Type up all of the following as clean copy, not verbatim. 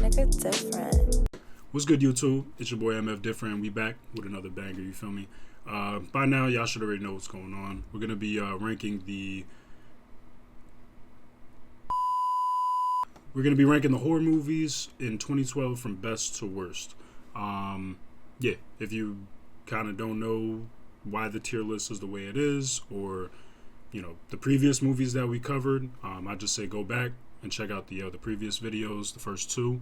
Nigga different. What's good, YouTube? It's your boy MF Different, and we back with another banger, you feel me? By now, y'all should already know what's going on. We're going to be ranking the horror movies in 2012 from best to worst. Yeah, if you kind of don't know why the tier list is the way it is, or, you know, the previous movies that we covered, I just say go back and check out the previous videos, the first two.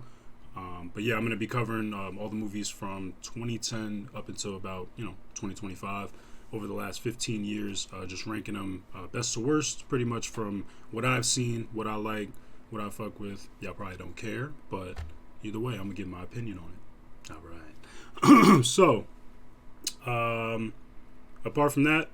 But yeah, I'm going to be covering all the movies from 2010 up until about, 2025, over the last 15 years, just ranking them best to worst, pretty much from what I've seen, what I like, what I fuck with. Y'all probably don't care, but either way, I'm going to give my opinion on it. All right. So, apart from that,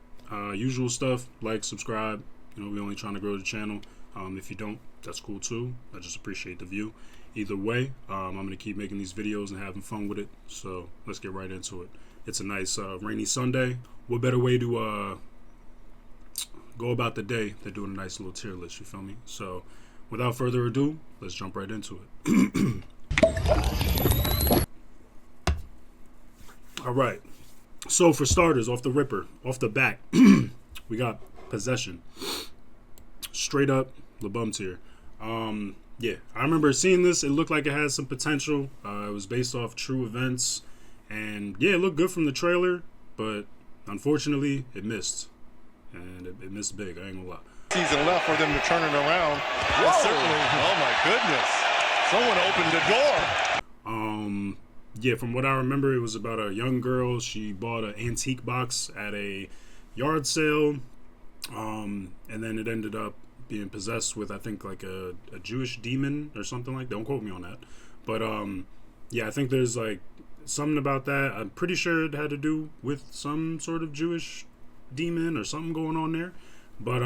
usual stuff, like, subscribe. We're only trying to grow the channel. If you don't, that's cool too. I just appreciate the view. Either way, I'm going to keep making these videos and having fun with it. So let's get right into it. It's a nice rainy Sunday. What better way to go about the day than doing a nice little tier list, you feel me? So without further ado, let's jump right into it. All right. So for starters, off the bat, we got Possession. Straight up, the bum tier. Yeah, I remember seeing this. It looked like it had some potential. It was based off true events. And yeah, it looked good from the trailer. But unfortunately, it missed. And it missed big, I ain't gonna lie. Season left for them to turn it around. Well, certainly. Oh my goodness. Someone opened the door. Yeah, from what I remember, it was about a young girl. She bought an antique box at a yard sale. And then it ended up being possessed with, I think, like a Jewish demon or something like that. Don't quote me on that. But yeah, I think there's like something about that. I'm pretty sure it had to do with some sort of Jewish demon or something going on there. But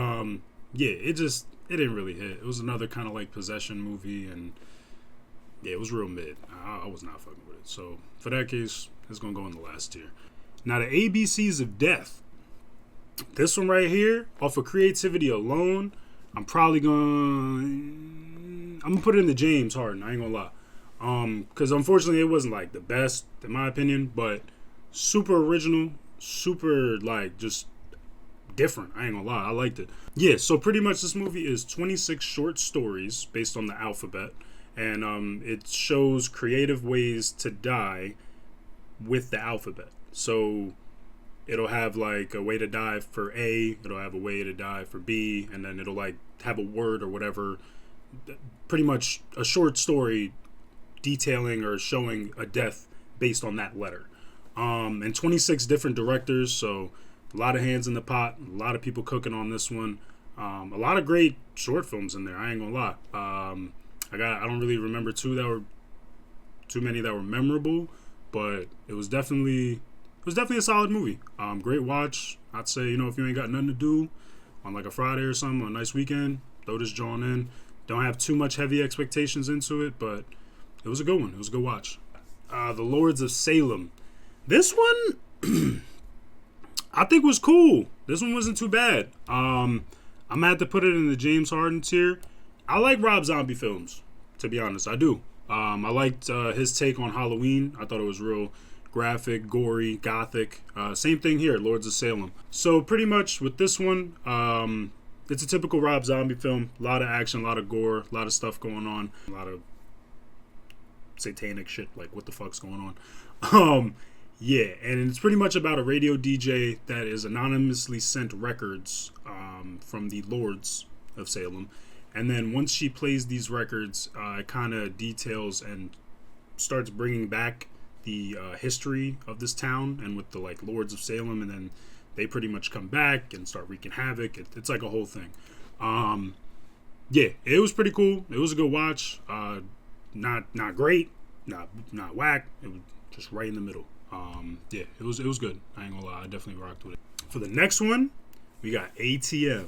yeah, it didn't really hit. It was another kind of like possession movie, and yeah, it was real mid. I was not fucking with it. So for that case, it's gonna go in the last tier. Now the ABCs of Death. This one right here, off of creativity alone, I'm probably gonna put it in the James Harden. I ain't gonna lie, because unfortunately it wasn't like the best in my opinion, but super original, super like just different. I ain't gonna lie, I liked it. Yeah, so pretty much this movie is 26 short stories based on the alphabet, and it shows creative ways to die with the alphabet. So it'll have like a way to die for A, it'll have a way to die for B, and then it'll like have a word or whatever. Pretty much a short story detailing or showing a death based on that letter. And 26 different directors, so a lot of hands in the pot, a lot of people cooking on this one. A lot of great short films in there, I ain't gonna lie. I don't really remember too many that were memorable, but it was definitely a solid movie. Great watch. I'd say, if you ain't got nothing to do on like a Friday or something, or a nice weekend, throw this joint in. Don't have too much heavy expectations into it, but it was a good one. It was a good watch. The Lords of Salem. This one, I think was cool. This one wasn't too bad. I'm gonna have to put it in the James Harden tier. I like Rob Zombie films, to be honest. I do. I liked his take on Halloween. I thought it was real graphic, gory, gothic. Same thing here, Lords of Salem. So pretty much with this one, it's a typical Rob Zombie film. A lot of action, a lot of gore, a lot of stuff going on, a lot of satanic shit, like what the fuck's going on. Yeah, and it's pretty much about a radio DJ that is anonymously sent records from the Lords of Salem. And then once she plays these records, it kind of details and starts bringing back the history of this town and with the like Lords of Salem, and then they pretty much come back and start wreaking havoc. It's like a whole thing. Yeah, it was pretty cool. It was a good watch. Not great, not whack. It was just right in the middle. Yeah, it was good. I ain't gonna lie, I definitely rocked with it. For the next one, we got ATM.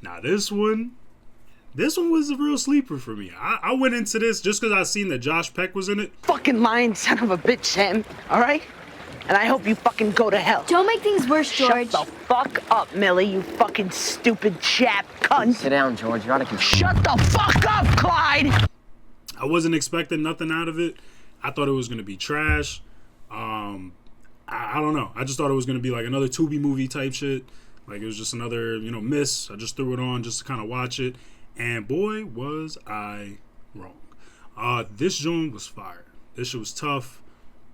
Now this one was a real sleeper for me. I went into this just because I seen that Josh Peck was in it. Fucking lying son of a bitch, Sam. All right? And I hope you fucking go to hell. Don't make things worse, George. Shut the fuck up, Millie, you fucking stupid chap cunt. Sit down, George. You're out of control. Shut the fuck up, Clyde! I wasn't expecting nothing out of it. I thought it was going to be trash. I don't know. I just thought it was going to be like another Tubi movie type shit. Like it was just another, miss. I just threw it on just to kind of watch it. And boy, was I wrong. This joint was fire. This shit was tough.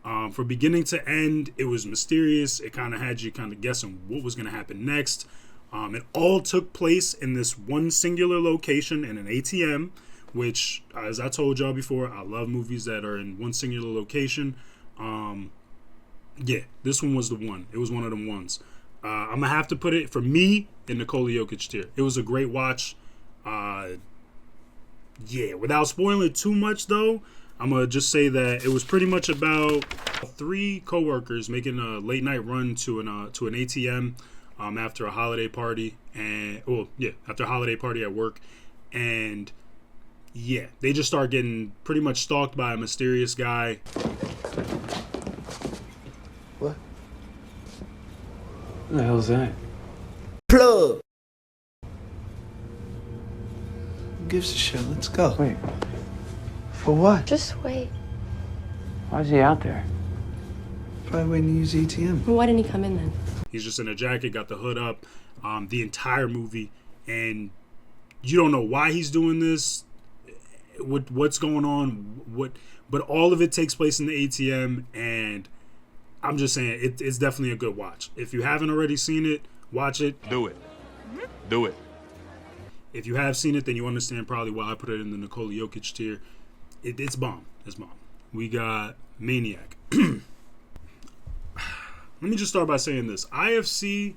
From beginning to end, it was mysterious. It kind of had you kind of guessing what was going to happen next. It all took place in this one singular location in an ATM, which, as I told y'all before, I love movies that are in one singular location. Yeah, this one was the one. It was one of them ones. I'm going to have to put it, for me, in Nikola Jokic tier. It was a great watch. Yeah, without spoiling too much, though, I'm going to just say that it was pretty much about 3 coworkers making a late-night run to an ATM after a holiday party. After a holiday party at work. And, yeah, they just start getting pretty much stalked by a mysterious guy. What? What the hell's that? Plug. Who gives a shit? Let's go. Wait. For what? Just wait. Why is he out there? Probably waiting to use ATM. Well, why didn't he come in then? He's just in a jacket, got the hood up, the entire movie, and you don't know why he's doing this, what's going on, but all of it takes place in the ATM, and I'm just saying it's definitely a good watch. If you haven't already seen it, watch it. Do it. Do it. If you have seen it, then you understand probably why I put it in the Nikola Jokic tier. It's bomb. It's bomb. We got Maniac. Let me just start by saying this. IFC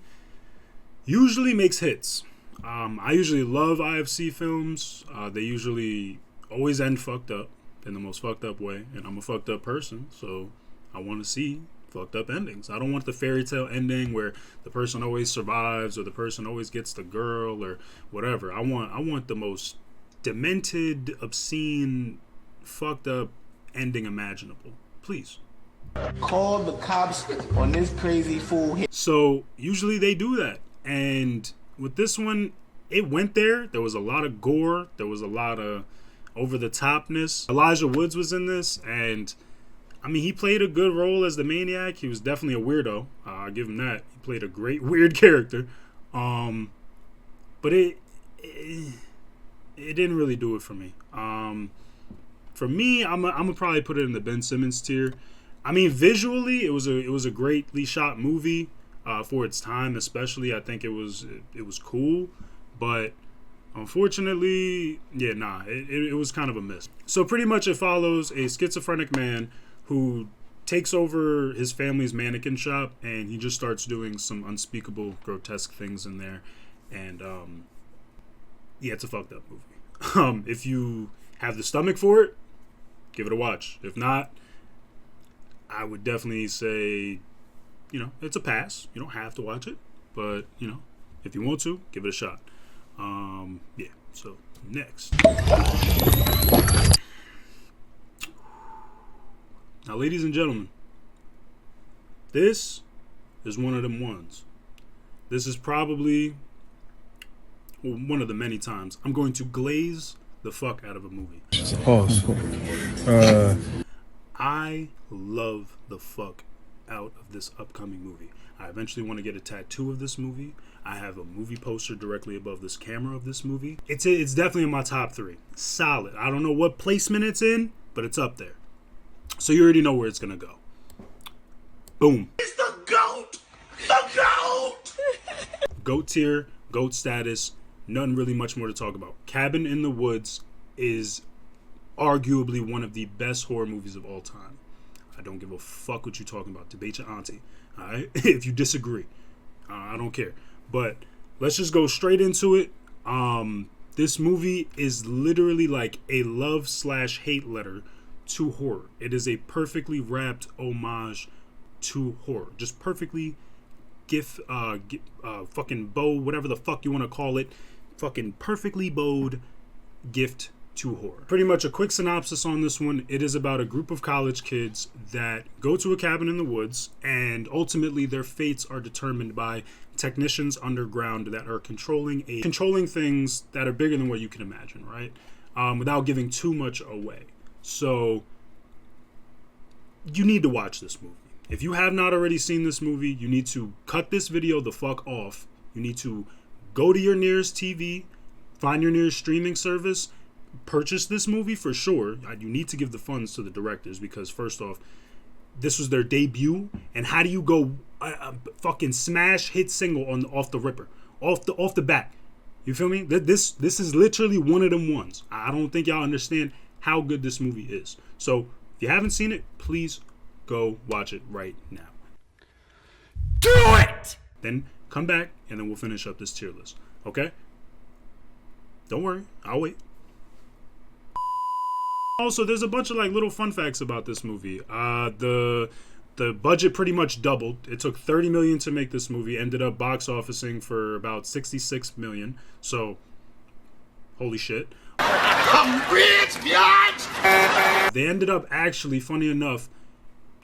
usually makes hits. I usually love IFC films. They usually always end fucked up in the most fucked up way. And I'm a fucked up person, so I want to see fucked up endings. I don't want the fairy tale ending where the person always survives or the person always gets the girl or whatever. I want the most demented, obscene, fucked up ending imaginable. Please. Call the cops on this crazy fool here. So usually they do that, and with this one, it went there. There was a lot of gore. There was a lot of over the topness. Elijah Woods was in this, and I mean, he played a good role as the Maniac. He was definitely a weirdo. I'll give him that. He played a great weird character. But it didn't really do it for me. For me, I'm gonna probably put it in the Ben Simmons tier. I mean, visually, it was a greatly shot movie for its time, especially. I think it was cool, but unfortunately, it was kind of a miss. So pretty much, it follows a schizophrenic man who takes over his family's mannequin shop, and he just starts doing some unspeakable, grotesque things in there. And it's a fucked up movie. If you have the stomach for it, give it a watch. If not, I would definitely say, it's a pass. You don't have to watch it, but if you want to, give it a shot. So next. Now, ladies and gentlemen, this is one of them ones. This is probably one of the many times I'm going to glaze the fuck out of a movie. Pause. I love the fuck out of this upcoming movie. I eventually want to get a tattoo of this movie. I have a movie poster directly above this camera of this movie. It's definitely in my top 3. Solid. I don't know what placement it's in, but it's up there. So you already know where it's gonna go. Boom. It's the GOAT! The GOAT! GOAT tier, GOAT status, nothing really much more to talk about. Cabin in the Woods is arguably one of the best horror movies of all time. I don't give a fuck what you're talking about. Debate your auntie. Alright? If you disagree. I don't care. But let's just go straight into it. This movie is literally like a love/hate letter to horror. It is a perfectly wrapped homage to horror. Just perfectly fucking bow, whatever the fuck you want to call it. Fucking perfectly bowed gift to horror. Pretty much a quick synopsis on this one. It is about a group of college kids that go to a cabin in the woods, and ultimately their fates are determined by technicians underground that are controlling things that are bigger than what you can imagine, right? Without giving too much away. So you need to watch this movie. If you have not already seen this movie, you need to cut this video the fuck off. You need to go to your nearest TV, find your nearest streaming service, purchase this movie for sure. You need to give the funds to the directors because, first off, this was their debut. And how do you go fucking smash hit single off the ripper, off the bat? You feel me? This is literally one of them ones. I don't think y'all understand how good this movie is. So if you haven't seen it, please go watch it right now. Do it! Then come back and then we'll finish up this tier list. Okay? Don't worry, I'll wait. Also, there's a bunch of like little fun facts about this movie. The budget pretty much doubled. It took $30 million to make this movie. Ended up box officing for about $66 million. So, holy shit. I'm rich, bitch! They ended up actually, funny enough,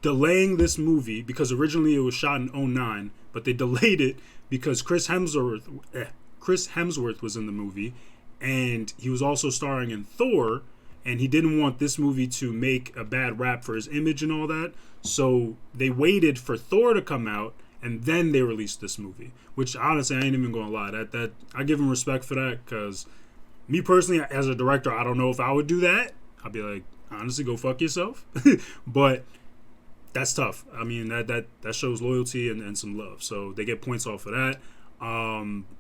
delaying this movie because originally it was shot in 2009, but they delayed it because Chris Hemsworth was in the movie, and he was also starring in Thor, and he didn't want this movie to make a bad rap for his image and all that, so they waited for Thor to come out, and then they released this movie, which honestly, I ain't even gonna lie, that I give him respect for that, because me personally, as a director, I don't know if I would do that. I'd be like, honestly, go fuck yourself. But that's tough. I mean, that shows loyalty and some love. So they get points off of that.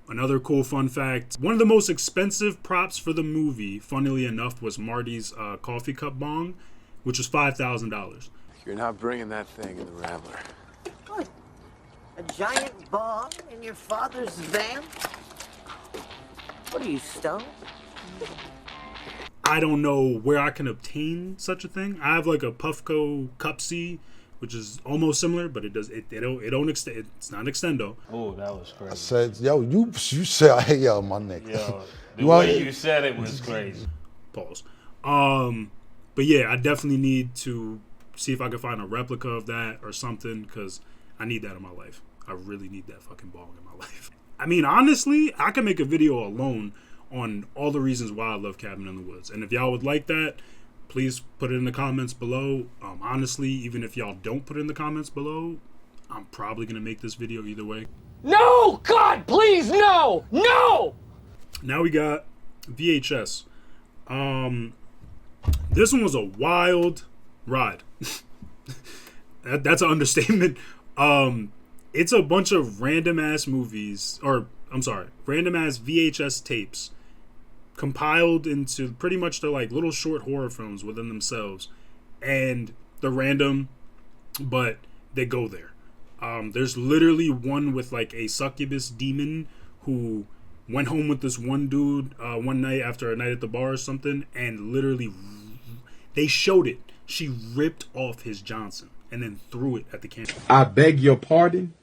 Another cool fun fact, one of the most expensive props for the movie, funnily enough, was Marty's coffee cup bong, which was $5,000. You're not bringing that thing in the Rambler. What? A giant bong in your father's van? What are you, stoned? I don't know where I can obtain such a thing. I have like a Puffco Cup C, which is almost similar, but it don't extend. It's not extendo. Oh, that was crazy. I said, yo, you said, hey, yo, my nigga. Yo, the way you said it was crazy. Pause. But yeah, I definitely need to see if I can find a replica of that or something, because I need that in my life. I really need that fucking bong in my life. I mean, honestly, I can make a video alone on all the reasons why I love Cabin in the Woods. And if y'all would like that, please put it in the comments below. Honestly, even if y'all don't put it in the comments below, I'm probably going to make this video either way. No! God, please, no! No! Now we got VHS. This one was a wild ride. That's an understatement. It's a bunch of random ass movies, or I'm sorry, random ass VHS tapes compiled into pretty much they're like little short horror films within themselves, and they're random, but they go there. There's literally one with like a succubus demon who went home with this one dude one night after a night at the bar or something, and literally they showed it. She ripped off his Johnson and then threw it at the camera. I beg your pardon?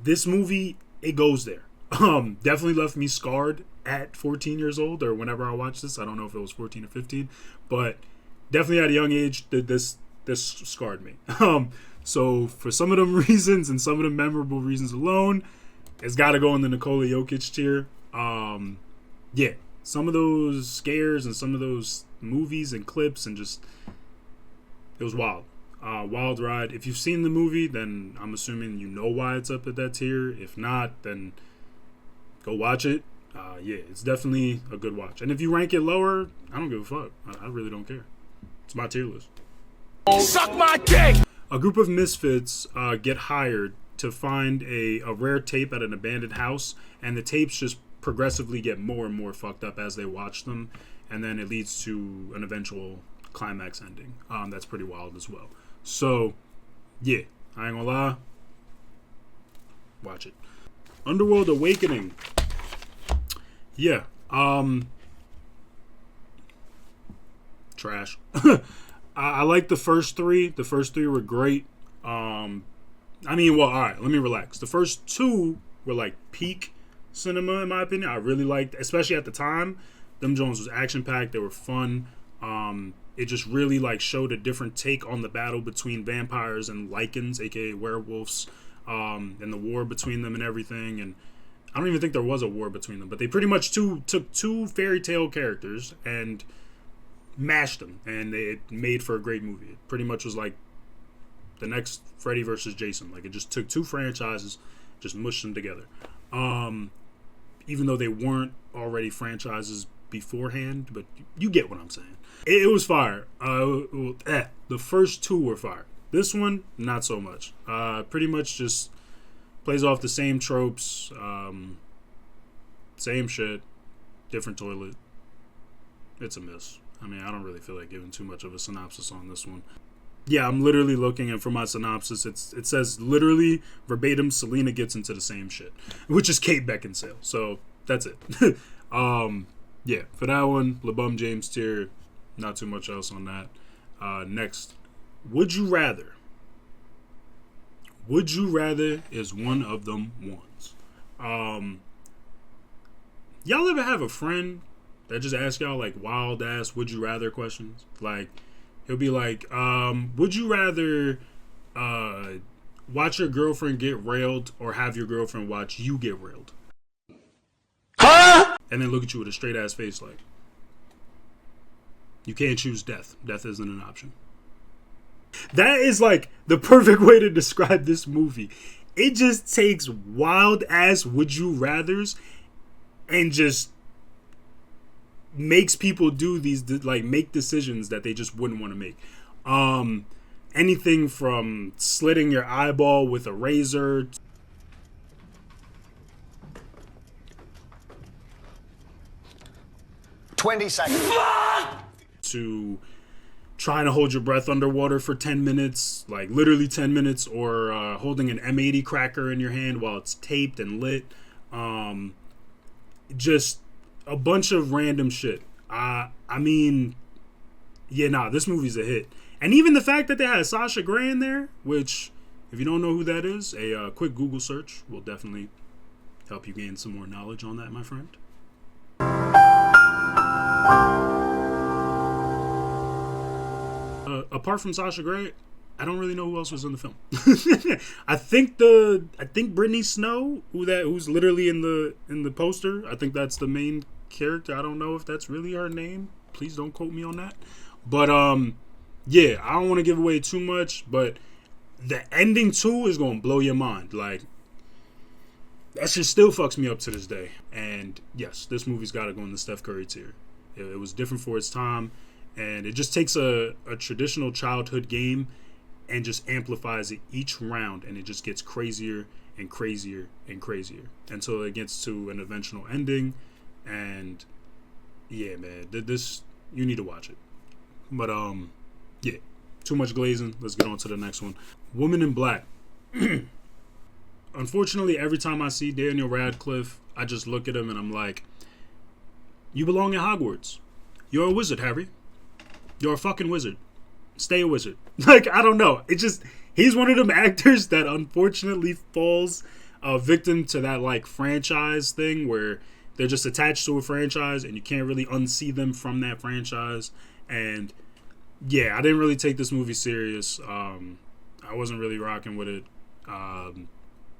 This movie, it goes there. Definitely left me scarred at 14 years old, or whenever I watched this. I don't know if it was 14 or 15, but definitely at a young age, this scarred me. So for some of them reasons and some of the memorable reasons alone, it's got to go in the Nikola Jokic tier. Yeah, some of those scares and some of those movies and clips and just, it was wild. Wild ride. If you've seen the movie, then I'm assuming you know why it's up at that tier. If not, then go watch it. Yeah, it's definitely a good watch. And if you rank it lower, I don't give a fuck. I really don't care. It's my tier list. Suck my dick! A group of misfits get hired to find a rare tape at an abandoned house, and the tapes just progressively get more and more fucked up as they watch them, and then it leads to an eventual climax ending. That's pretty wild as well. So, yeah, I ain't gonna lie. Watch it. Underworld Awakening. Yeah. Trash. I like the first three. The first three were great. I mean, well, all right, let me relax. The first two were like peak cinema, in my opinion. I really liked, especially at the time. Them Jones was action-packed. They were fun. It just really like showed a different take on the battle between vampires and lycans, aka werewolves, and the war between them and everything. And I don't even think there was a war between them, but they pretty much took two fairy tale characters and mashed them, and it made for a great movie. It pretty much was like the next Freddy versus Jason. Like, it just took two franchises, just mushed them together. Even though they weren't already franchises beforehand, but you get what I'm saying. It was fire. The first two were fire. This one, not so much. Pretty much just plays off the same tropes, same shit, different toilet. It's a miss. I mean, I don't really feel like giving too much of a synopsis on this one. Yeah, I'm literally looking, and for my synopsis, it says literally verbatim, Selena gets into the same shit, which is Kate Beckinsale. So that's it. Yeah, for that one, LeBum James tier. Not too much else on that. Next, Would You Rather. Would You Rather is one of them ones. Y'all ever have a friend that just asks y'all like wild ass would you rather questions? Like, he'll be like, would you rather watch your girlfriend get railed or have your girlfriend watch you get railed? Huh? And then look at you with a straight ass face like, you can't choose death. Death isn't an option. That is like the perfect way to describe this movie. It just takes wild ass would you rathers and just makes people do these, like, make decisions that they just wouldn't want to make. Anything from slitting your eyeball with a razor 20 seconds. to trying to hold your breath underwater for 10 minutes, like literally 10 minutes, or holding an M80 cracker in your hand while it's taped and lit. Just a bunch of random shit. I mean, yeah, nah, this movie's a hit. And even the fact that they had Sasha Grey in there, which, if you don't know who that is, a quick Google search will definitely help you gain some more knowledge on that, my friend. Apart from Sasha Grey, I don't really know who else was in the film. I think Brittany Snow, who's literally in the poster, I think that's the main character. I don't know if that's really her name. Please don't quote me on that. But yeah, I don't want to give away too much, but the ending too is gonna blow your mind. Like, that shit still fucks me up to this day. And yes, this movie's got to go in the Steph Curry tier. It was different for its time, and it just takes a traditional childhood game and just amplifies it each round, and it just gets crazier and crazier and crazier until it gets to an eventual ending. And yeah, man, this, you need to watch it. But yeah, too much glazing. Let's get on to the next one. Woman in Black. Unfortunately, every time I see Daniel Radcliffe, I just look at him and I'm like, you belong in Hogwarts. You're a wizard, Harry. You're a fucking wizard. Stay a wizard. Like, I don't know. It just, he's one of them actors that unfortunately falls victim to that, like, franchise thing where they're just attached to a franchise and you can't really unsee them from that franchise. And yeah, I didn't really take this movie serious. I wasn't really rocking with it.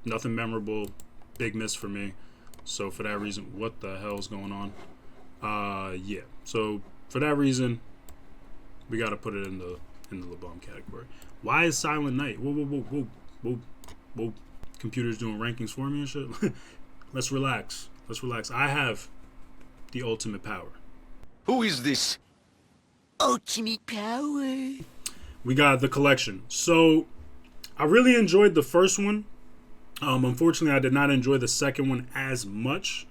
Nothing memorable. Big miss for me. So for that reason, what the hell's going on? Yeah. So for that reason, we got to put it in the LeBum category. Why is Silent Night? Whoa. Computer's doing rankings for me and shit. Let's relax. I have the ultimate power. Who is this? Ultimate power. We got The Collection. So I really enjoyed the first one. Unfortunately, I did not enjoy the second one as much.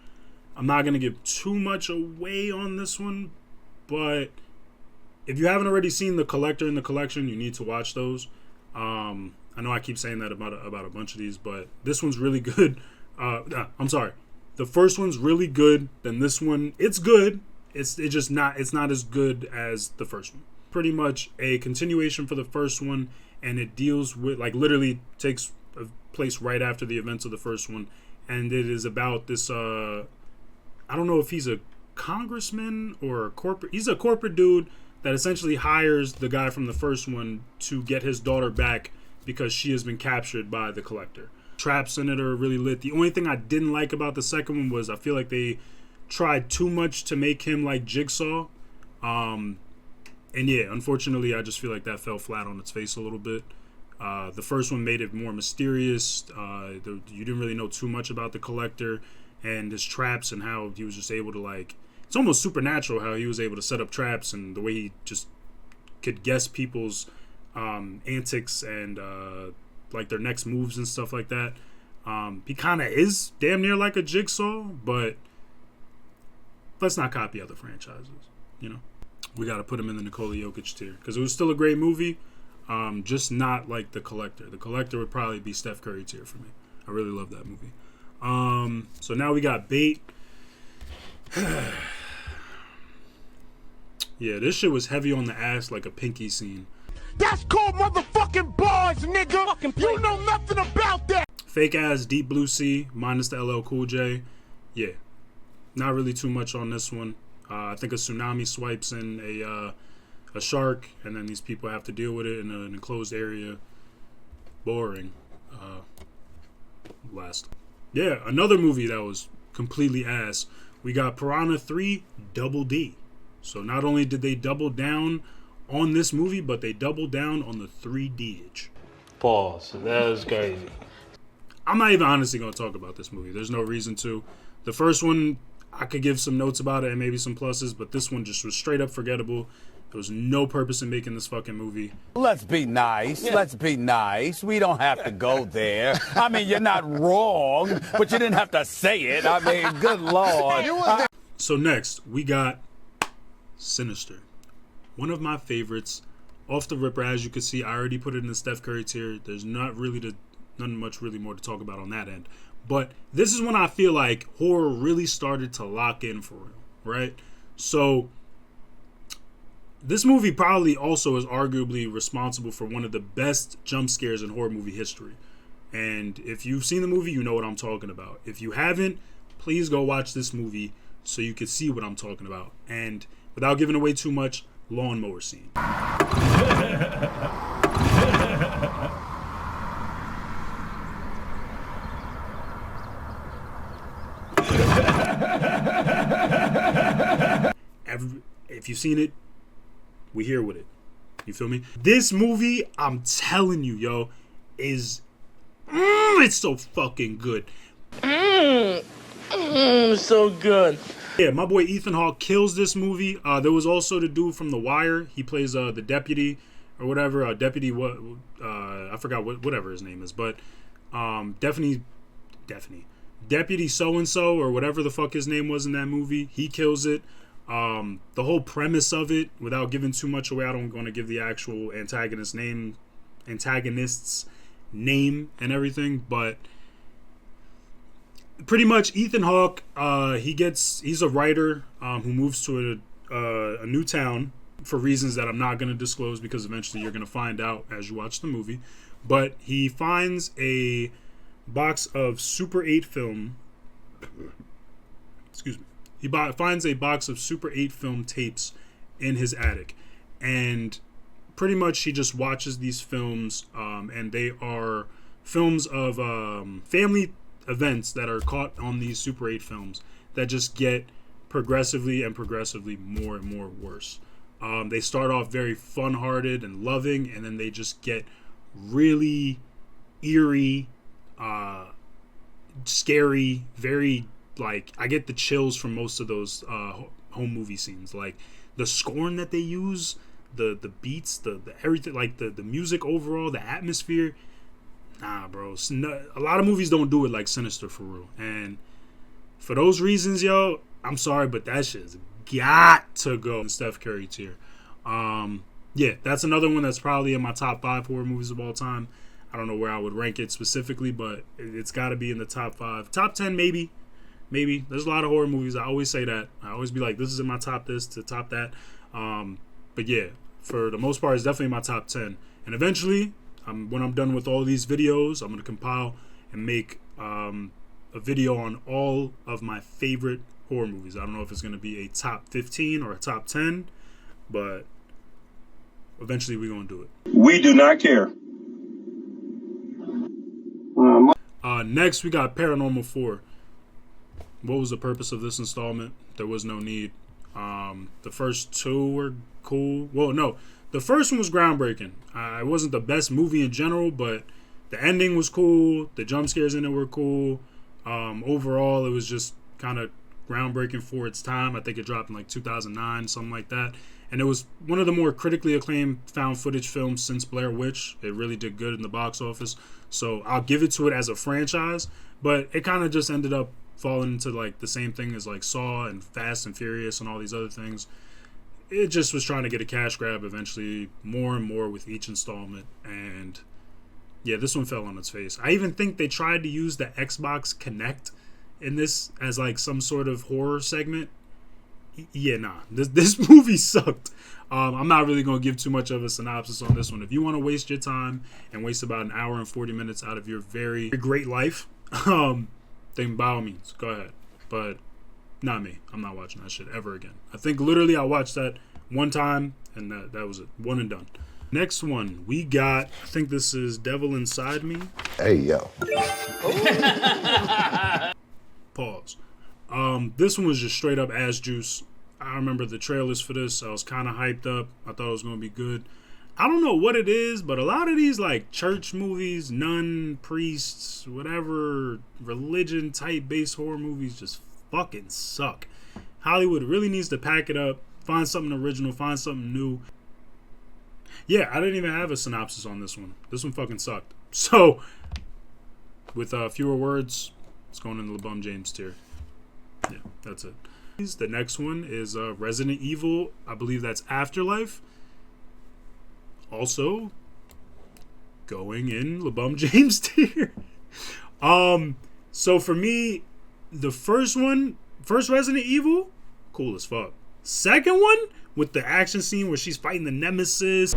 I'm not going to give too much away on this one, but if you haven't already seen The Collector and The Collection, you need to watch those. I know I keep saying that about a bunch of these, but this one's really good. I'm sorry. The first one's really good. Then this one, it's good. It's not as good as the first one. Pretty much a continuation for the first one, and it deals with, like, literally takes place right after the events of the first one, and it is about this I don't know if he's a congressman or a corporate, he's a corporate dude that essentially hires the guy from the first one to get his daughter back because she has been captured by the Collector. Traps in it are really lit. The only thing I didn't like about the second one was I feel like they tried too much to make him like Jigsaw. And yeah, unfortunately, I just feel like that fell flat on its face a little bit. The first one made it more mysterious. You didn't really know too much about the collector and his traps and how he was just able to, like, it's almost supernatural how he was able to set up traps and the way he just could guess people's antics and like their next moves and stuff like that. He kind of is damn near like a Jigsaw, but let's not copy other franchises, you know? We got to put him in the Nikola Jokic tier because it was still a great movie, just not like The Collector. The Collector would probably be Steph Curry tier for me. I really love that movie. So now we got Bait. Yeah, this shit was heavy on the ass like a Pinky scene. That's called motherfucking bars, nigga. You know nothing about that. Fake ass Deep Blue Sea minus the LL Cool J. Yeah, not really too much on this one. I think a tsunami swipes in a shark, and then these people have to deal with it in an enclosed area. Boring. Last. Yeah, another movie that was completely ass. We got Piranha 3 Double D. So not only did they double down on this movie, but they doubled down on the 3D-age. Pause. That was crazy. I'm not even honestly going to talk about this movie. There's no reason to. The first one, I could give some notes about it and maybe some pluses, but this one just was straight up forgettable. There was no purpose in making this fucking movie. Let's be nice. Yeah. Let's be nice. We don't have to go there. I mean, you're not wrong, but you didn't have to say it. I mean, good Lord. So next, we got Sinister. One of my favorites. Off the ripper, as you can see, I already put it in the Steph Curry tier. There's nothing much really more to talk about on that end. But this is when I feel like horror really started to lock in for real, right? So this movie probably also is arguably responsible for one of the best jump scares in horror movie history. And if you've seen the movie, you know what I'm talking about. If you haven't, please go watch this movie so you can see what I'm talking about. And without giving away too much, lawnmower scene. If you've seen it, we here with it. You feel me? This movie, I'm telling you, yo, is it's so fucking good. So good. Yeah, my boy Ethan Hawke kills this movie. There was also the dude from The Wire. He plays the deputy or whatever. Deputy what? I forgot whatever his name is, but definitely Deputy so and so or whatever the fuck his name was in that movie. He kills it. The whole premise of it, without giving too much away, I don't want to give the actual antagonist's name and everything, but pretty much Ethan Hawke, he's a writer who moves to a new town for reasons that I'm not going to disclose because eventually you're going to find out as you watch the movie. But he finds a box of Super 8 film. Excuse me. He finds a box of Super 8 film tapes in his attic. And pretty much he just watches these films, and they are films of family events that are caught on these Super 8 films that just get progressively more and more worse. They start off very fun-hearted and loving, and then they just get really eerie, scary, very, like, I get the chills from most of those home movie scenes. Like, the scorn that they use, the beats, the everything, like, the music overall, the atmosphere. Nah, bro. A lot of movies don't do it like Sinister for real. And for those reasons, yo, I'm sorry, but that shit's got to go in Steph Curry tier. Yeah, that's another one that's probably in my top 5 horror movies of all time. I don't know where I would rank it specifically, but it's got to be in the top 5. Top 10, maybe. Maybe. There's a lot of horror movies. I always say that. I always be like, this is in my top this to top that. But yeah, for the most part, it's definitely my top 10. And eventually, when I'm done with all these videos, I'm going to compile and make a video on all of my favorite horror movies. I don't know if it's going to be a top 15 or a top 10, but eventually we're going to do it. We do not care. Next, we got Paranormal 4. What was the purpose of this installment? There was no need. The first two were cool. Well, no, the first one was groundbreaking. It wasn't the best movie in general, but the ending was cool. The jump scares in it were cool. Overall, it was just kind of groundbreaking for its time. I think it dropped in like 2009, something like that. And it was one of the more critically acclaimed found footage films since Blair Witch. It really did good in the box office. So I'll give it to it as a franchise. But it kind of just ended up falling into like the same thing as like Saw and Fast and Furious and all these other things. It just was trying to get a cash grab eventually, more and more with each installment. And yeah, this one fell on its face. I even think they tried to use the Xbox Kinect in this as like some sort of horror segment. Yeah, nah. This movie sucked. I'm not really going to give too much of a synopsis on this one. If you want to waste your time and waste about an hour and 40 minutes out of your very great life, then by all means, go ahead. But not me. I'm not watching that shit ever again. I think literally I watched that one time, and that was it. One and done. Next one, we got, I think this is Devil Inside Me. Hey, yo. Pause. This one was just straight up ass juice. I remember the trailers for this. I was kind of hyped up. I thought it was going to be good. I don't know what it is, but a lot of these like church movies, nun, priests, whatever, religion type based horror movies just fucking suck. Hollywood really needs to pack it up, find something original, find something new. Yeah, I didn't even have a synopsis on this one. This one fucking sucked. So, with fewer words, it's going in the LeBum James tier. Yeah, that's it. The next one is Resident Evil. I believe that's Afterlife. Also, going in LeBum James tier. So for me, the first Resident Evil, cool as fuck. Second one, with the action scene where she's fighting the Nemesis.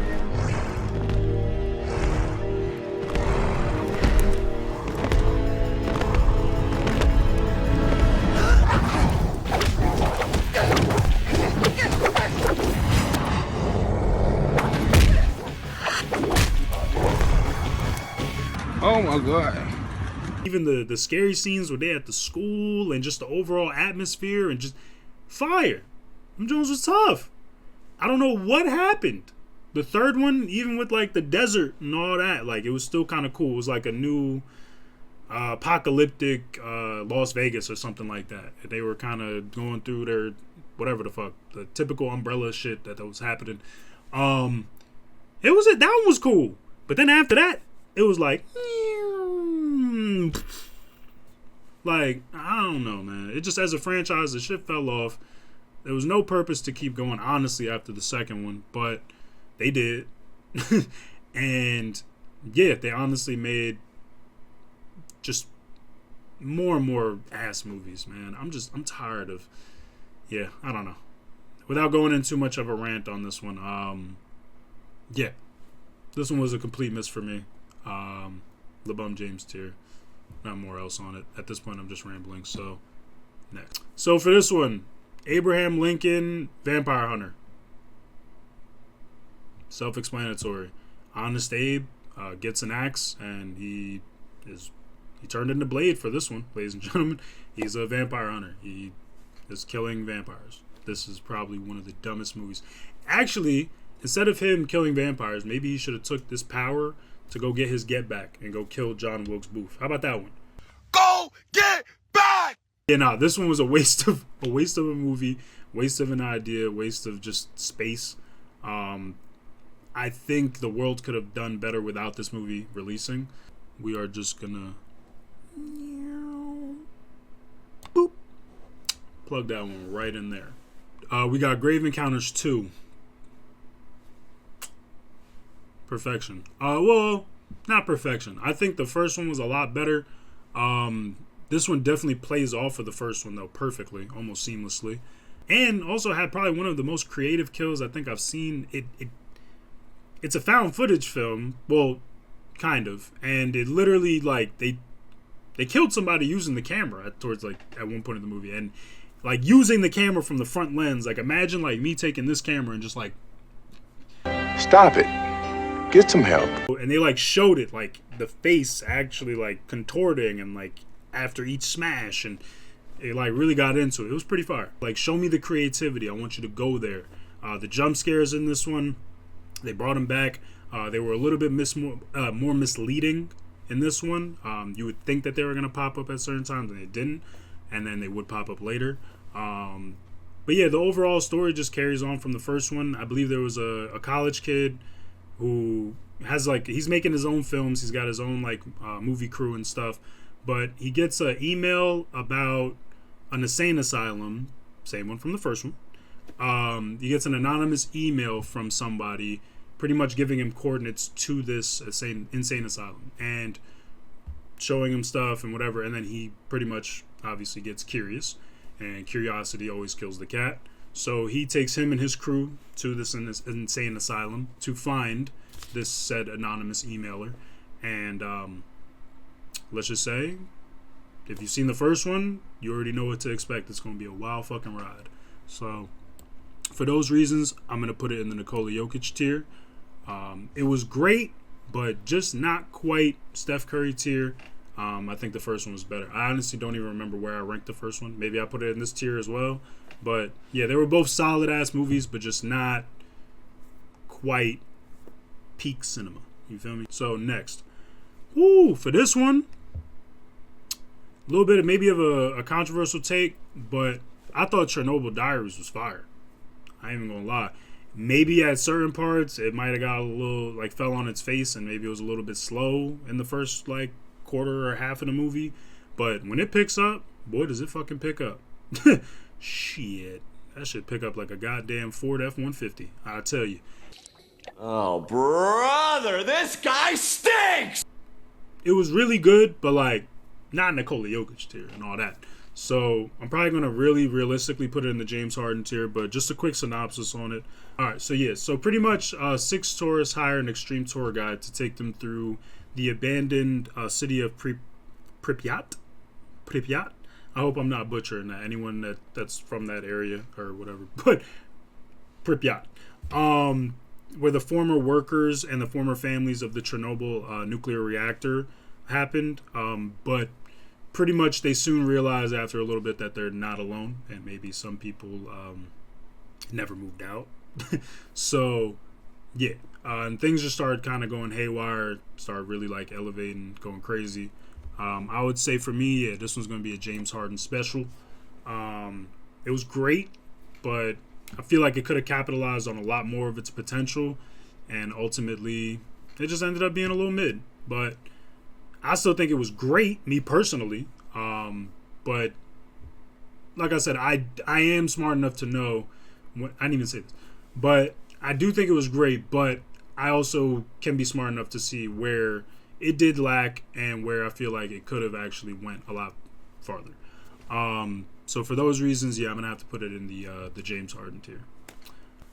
Oh my god. Even the scary scenes where they at the school and just the overall atmosphere and just fire. Them Jones was tough. I don't know what happened. The third one, even with like the desert and all that, like it was still kind of cool. It was like a new apocalyptic Las Vegas or something like that. They were kind of going through their whatever the fuck, the typical Umbrella shit that was happening. That one was cool. But then after that, it was like I don't know, man. It just, as a franchise, the shit fell off. There was no purpose to keep going, honestly, after the second one, but they did. And yeah, they honestly made just more and more ass movies, man. I'm tired of, yeah, I don't know. Without going into too much of a rant on this one, yeah, this one was a complete miss for me. LeBum James tier. Not more else on it. At this point, I'm just rambling, so next. So for this one, Abraham Lincoln, Vampire Hunter. Self-explanatory. Honest Abe gets an axe, and he turned into Blade for this one, ladies and gentlemen. He's a vampire hunter. He is killing vampires. This is probably one of the dumbest movies. Actually, instead of him killing vampires, maybe he should have took this power to go get his get back and go kill John Wilkes Booth. How about that one? Go get back! Yeah, nah, this one was a waste of a movie, waste of an idea, waste of just space. I think the world could have done better without this movie releasing. We are just gonna boop, plug that one right in there. We got Grave Encounters 2. Perfection. Well, not perfection. I think the first one was a lot better. This one definitely plays off of the first one, though, perfectly, almost seamlessly. And also had probably one of the most creative kills I think I've seen. It's a found footage film. Well, kind of. And it literally, like, they killed somebody using the camera at one point in the movie. And, like, using the camera from the front lens. Like, imagine, like, me taking this camera and just, like... Stop it. Get some help. And they, like, showed it, like, the face actually, like, contorting and, like, after each smash. And it like really got into it. It was pretty fire. Like, show me the creativity. I want you to go there. The jump scares in this one, they brought them back. They were a little bit more misleading in this one. You would think that they were going to pop up at certain times, and they didn't. And then they would pop up later. But yeah, the overall story just carries on from the first one. I believe there was a college kid who has like, he's making his own films. He's got his own like movie crew and stuff. But he gets an email about an insane asylum, same one from the first one. He gets an anonymous email from somebody pretty much giving him coordinates to this insane asylum and showing him stuff and whatever. And then he pretty much obviously gets curious, and curiosity always kills the cat. So he takes him and his crew to this insane asylum to find this said anonymous emailer. And let's just say, if you've seen the first one, you already know what to expect. It's going to be a wild fucking ride. So for those reasons, I'm going to put it in the Nikola Jokic tier. It was great, but just not quite Steph Curry tier. I think the first one was better. I honestly don't even remember where I ranked the first one. Maybe I put it in this tier as well. But yeah, they were both solid ass movies, but just not quite peak cinema. You feel me? So next, for this one, a little bit of maybe of a controversial take, but I thought Chernobyl Diaries was fire. I ain't even gonna lie. Maybe at certain parts it might have got a little like fell on its face, and maybe it was a little bit slow in the first like quarter or half of the movie. But when it picks up, boy, does it fucking pick up. Shit, that should pick up like a goddamn Ford F-150. I tell you. Oh, brother, this guy stinks! It was really good, but like not Nikola Jokic tier and all that. So I'm probably going to really realistically put it in the James Harden tier, but just a quick synopsis on it. All right, so yeah, so pretty much 6 tourists hire an extreme tour guide to take them through the abandoned city of Pripyat. I hope I'm not butchering that. Anyone that's from that area or whatever, but Pripyat. Where the former workers and the former families of the Chernobyl nuclear reactor happened, but pretty much they soon realize after a little bit that they're not alone, and maybe some people never moved out. So yeah, and things just started kind of going haywire, started really like elevating, going crazy. I would say for me, yeah, this one's going to be a James Harden special. It was great, but I feel like it could have capitalized on a lot more of its potential, and ultimately it just ended up being a little mid. But I still think it was great, me personally. But like I said, I am smart enough to know. I didn't even say this, but I do think it was great. But I also can be smart enough to see where it did lack and where I feel like it could have actually went a lot farther. So for those reasons, yeah, I'm gonna have to put it in the James Harden tier.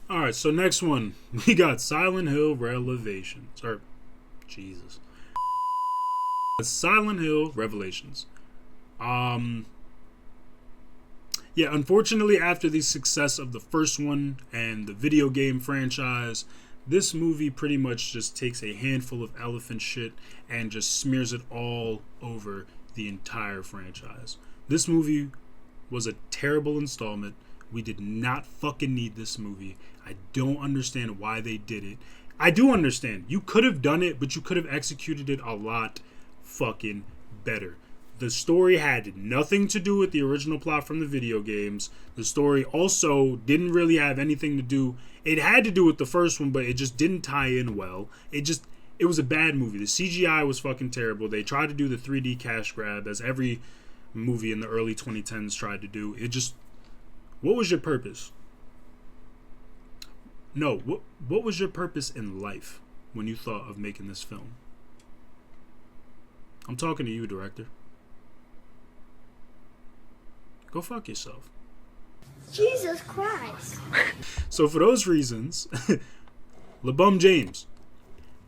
All right, so next one we got Silent Hill Revelations. Or Jesus. Silent Hill Revelations. Yeah, unfortunately, after the success of the first one and the video game franchise, this movie pretty much just takes a handful of elephant shit and just smears it all over the entire franchise. This movie was a terrible installment. We did not fucking need this movie. I don't understand why they did it. I do understand. You could have done it, but you could have executed it a lot fucking better. The story had nothing to do with the original plot from the video games. The story also didn't really have anything to do. It had to do with the first one, but it just didn't tie in well. It was a bad movie. The CGI was fucking terrible. They tried to do the 3D cash grab, as every movie in the early 2010s tried to do. What was your purpose? No, what was your purpose in life when you thought of making this film? I'm talking to you, director. Go fuck yourself. Jesus Christ. So for those reasons, LeBum James.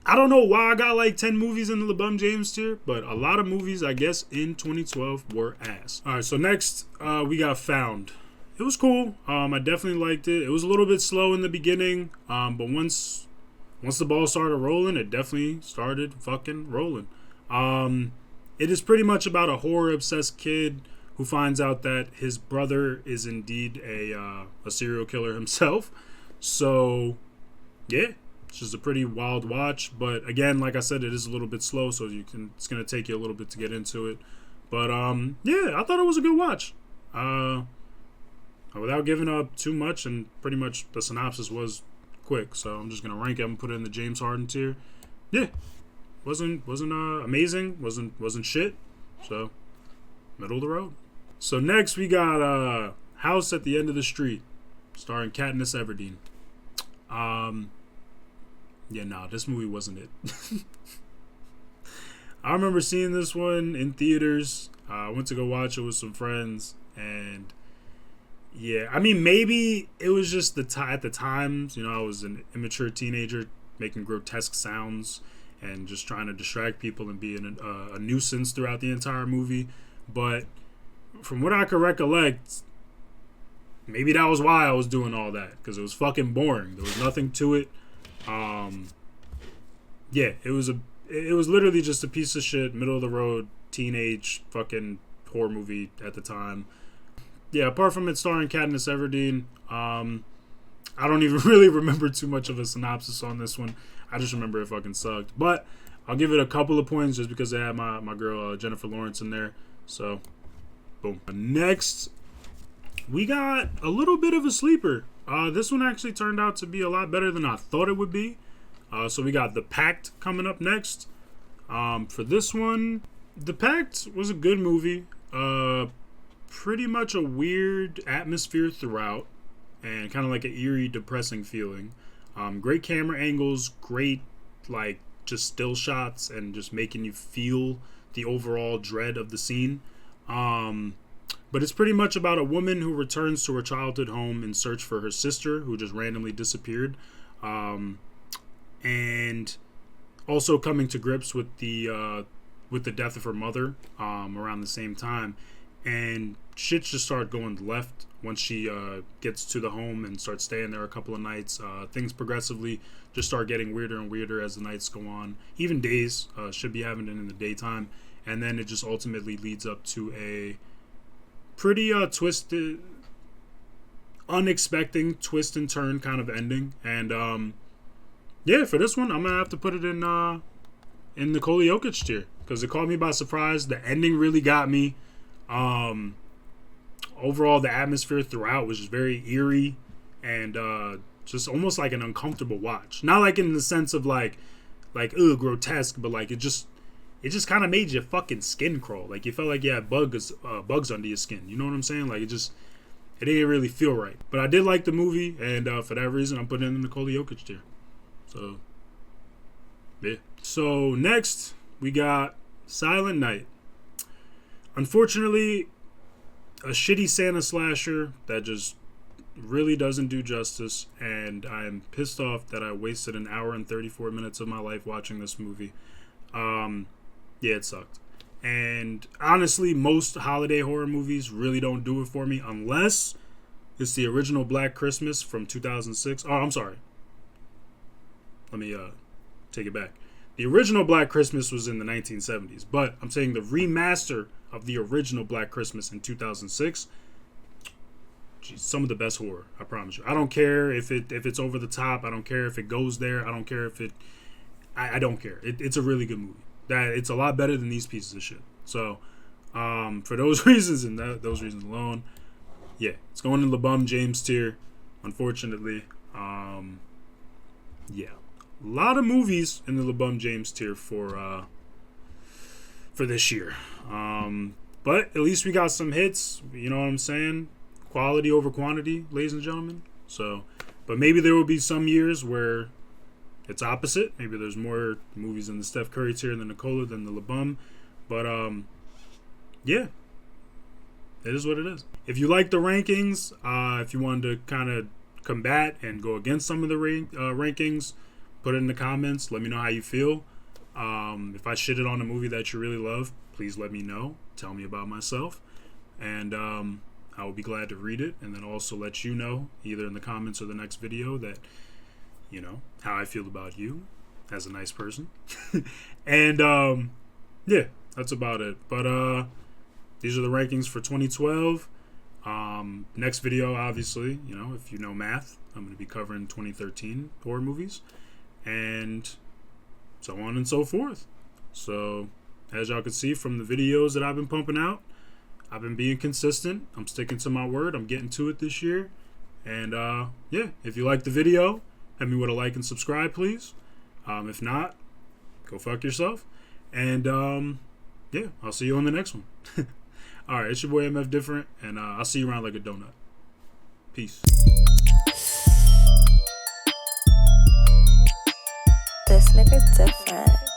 I don't know why I got like 10 movies in the LeBum James tier, but a lot of movies, I guess, in 2012 were ass. All right, so next we got Found. It was cool. I definitely liked it. It was a little bit slow in the beginning, but once the ball started rolling, it definitely started fucking rolling. It is pretty much about a horror-obsessed kid who finds out that his brother is indeed a serial killer himself. So, yeah, it's just a pretty wild watch. But again, like I said, it is a little bit slow, so it's gonna take you a little bit to get into it. But yeah, I thought it was a good watch. Without giving up too much, and pretty much the synopsis was quick, so I'm just gonna rank it and put it in the James Harden tier. Yeah, wasn't amazing, wasn't shit. So middle of the road. So next we got House at the End of the Street, starring Katniss Everdeen. Yeah, nah, this movie wasn't it. I remember seeing this one in theaters. I went to go watch it with some friends, and yeah, I mean, maybe it was just at the times, you know, I was an immature teenager making grotesque sounds and just trying to distract people and being a nuisance throughout the entire movie. But from what I could recollect, maybe that was why I was doing all that, because it was fucking boring. There was nothing to it. Yeah, it was literally just a piece of shit, middle of the road, teenage fucking horror movie at the time. Yeah, apart from it starring Katniss Everdeen, I don't even really remember too much of a synopsis on this one. I just remember it fucking sucked. But I'll give it a couple of points just because they had my girl Jennifer Lawrence in there. So, boom. Next, we got a little bit of a sleeper. This one actually turned out to be a lot better than I thought it would be. So we got The Pact coming up next. For this one, The Pact was a good movie. Pretty much a weird atmosphere throughout, and kind of like an eerie, depressing feeling. Great camera angles, great like just still shots, and just making you feel the overall dread of the scene. But it's pretty much about a woman who returns to her childhood home in search for her sister who just randomly disappeared, and also coming to grips with the death of her mother around the same time. And shit just started going left once she gets to the home and starts staying there a couple of nights. Things progressively just start getting weirder and weirder as the nights go on. Even days should be having it in the daytime. And then it just ultimately leads up to a pretty twisted, unexpected twist and turn kind of ending. And yeah, for this one, I'm going to have to put it in Nikola Jokic tier, because it caught me by surprise. The ending really got me. Overall, the atmosphere throughout was just very eerie and just almost like an uncomfortable watch. Not like in the sense of like grotesque, but like it just kind of made your fucking skin crawl. Like you felt like you had bugs under your skin. You know what I'm saying? Like it didn't really feel right. But I did like the movie, and for that reason, I'm putting it in the Nikola Jokic tier. So yeah. So next we got Silent Night. Unfortunately, a shitty Santa slasher that just really doesn't do justice, and I am pissed off that I wasted an hour and 34 minutes of my life watching this movie. Yeah, it sucked. And honestly, most holiday horror movies really don't do it for me unless it's the original Black Christmas from 2006. Oh, I'm sorry. Let me take it back. The original Black Christmas was in the 1970s, but I'm saying the remaster of the original Black Christmas in 2006. Geez, some of the best horror, I promise you. I don't care if it's over the top. I don't care if it goes there. I don't care if it. I don't care. It's a really good movie. It's a lot better than these pieces of shit. So, for those reasons and those reasons alone, yeah, it's going in the bum James tier. Unfortunately, yeah. A lot of movies in the LeBum James tier for this year. But at least we got some hits. You know what I'm saying? Quality over quantity, ladies and gentlemen. So, but maybe there will be some years where it's opposite. Maybe there's more movies in the Steph Curry tier than Nikola than the LeBum. But yeah, it is what it is. If you like the rankings, if you wanted to kind of combat and go against some of the rankings, put it in the comments. Let me know how you feel. If I shitted on a movie that you really love, please let me know. Tell me about myself. And I will be glad to read it. And then also let you know, either in the comments or the next video, that, you know, how I feel about you as a nice person. And, yeah, that's about it. But, these are the rankings for 2012. Next video, obviously, you know, if you know math, I'm going to be covering 2013 horror movies and so on and so forth. So as y'all can see from the videos that I've been pumping out, I've been being consistent. I'm sticking to my word. I'm getting to it this year. And yeah, if you like the video, hit me with a like and subscribe, please. If not, go fuck yourself. And yeah, I'll see you on the next one. All right, it's your boy MF Different, and I'll see you around like a donut. Peace. This nigga's different.